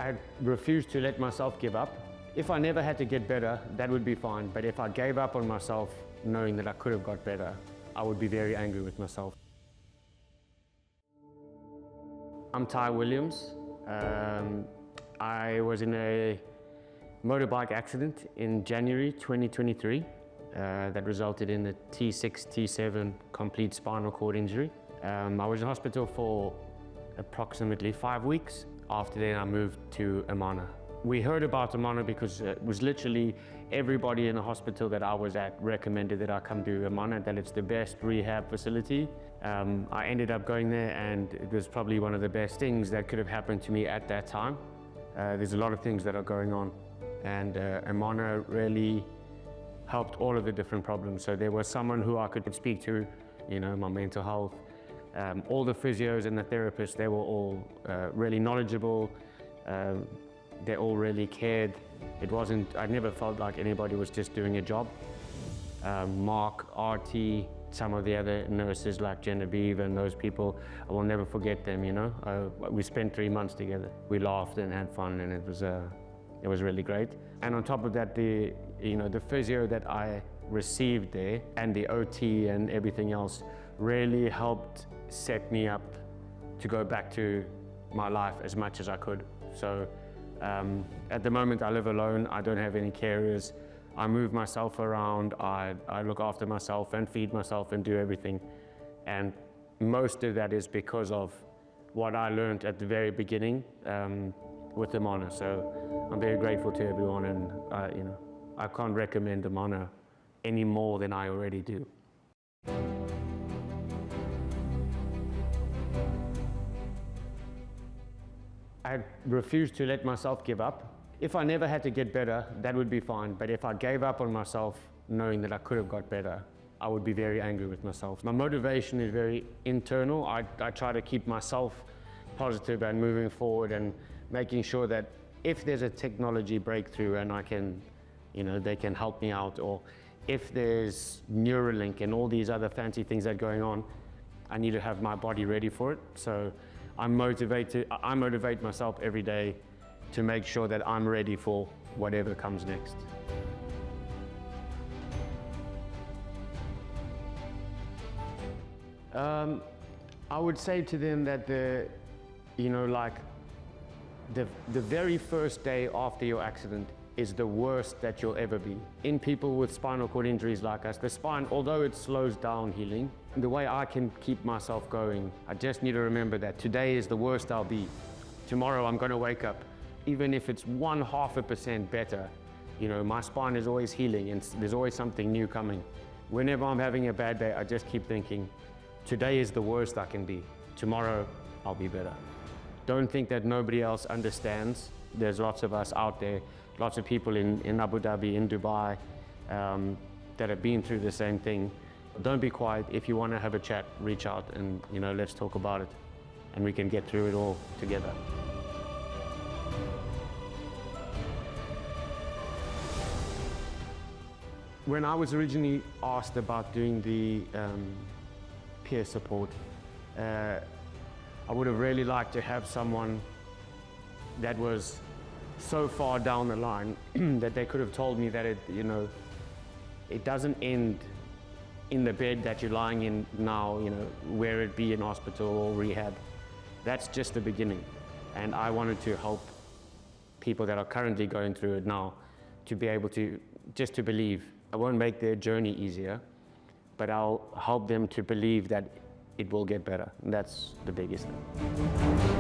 I refused to let myself give up. If I never had to get better, that would be fine. But if I gave up on myself, knowing that I could have got better, I would be very angry with myself. I'm Ty Williams. I was in a motorbike accident in January 2023 that resulted in a T6, T7 complete spinal cord injury. I was in hospital for approximately 5 weeks. After that, I moved to Amana. We heard about Amana because it was literally everybody in the hospital that I was at recommended that I come to Amana, that it's the best rehab facility. I ended up going there, and it was probably one of the best things that could have happened to me at that time. There's a lot of things that are going on, and Amana really helped all of the different problems. So there was someone who I could speak to, you know, my mental health. All the physios and the therapists, they were all really knowledgeable. They all really cared. I never felt like anybody was just doing a job. Mark, RT, some of the other nurses like Genevieve and those people, I will never forget them, you know. We spent 3 months together. We laughed and had fun, and it was really great. And on top of that, the physio that I received there and the OT and everything else really helped set me up to go back to my life as much as I could. So at the moment I live alone. I don't have any carers. I move myself around. I look after myself and feed myself and do everything. And most of that is because of what I learned at the very beginning with Amana. So I'm very grateful to everyone, and I can't recommend Amana any more than I already do. I refused to let myself give up. If I never had to get better, that would be fine. But if I gave up on myself, knowing that I could have got better, I would be very angry with myself. My motivation is very internal. I try to keep myself positive and moving forward, and making sure that if there's a technology breakthrough and they can help me out, or if there's Neuralink and all these other fancy things that are going on, I need to have my body ready for it. So I motivate myself every day to make sure that I'm ready for whatever comes next. I would say to them that the very first day after your accident is the worst that you'll ever be. In people with spinal cord injuries like us, the spine, although it slows down healing, the way I can keep myself going, I just need to remember that today is the worst I'll be. Tomorrow I'm going to wake up, even if it's 0.5% better. My spine is always healing, and there's always something new coming. Whenever I'm having a bad day, I just keep thinking, today is the worst I can be. Tomorrow I'll be better. Don't think that nobody else understands. There's lots of us out there, lots of people in Abu Dhabi, in Dubai, that have been through the same thing. Don't be quiet. If you want to have a chat, reach out, and let's talk about it, and we can get through it all together. When I was originally asked about doing the peer support, I would have really liked to have someone that was so far down the line that they could have told me that it doesn't end in the bed that you're lying in now, where it be in hospital or rehab. That's just the beginning. And I wanted to help people that are currently going through it now to be able to just to believe. I won't make their journey easier, but I'll help them to believe that it will get better. And that's the biggest thing.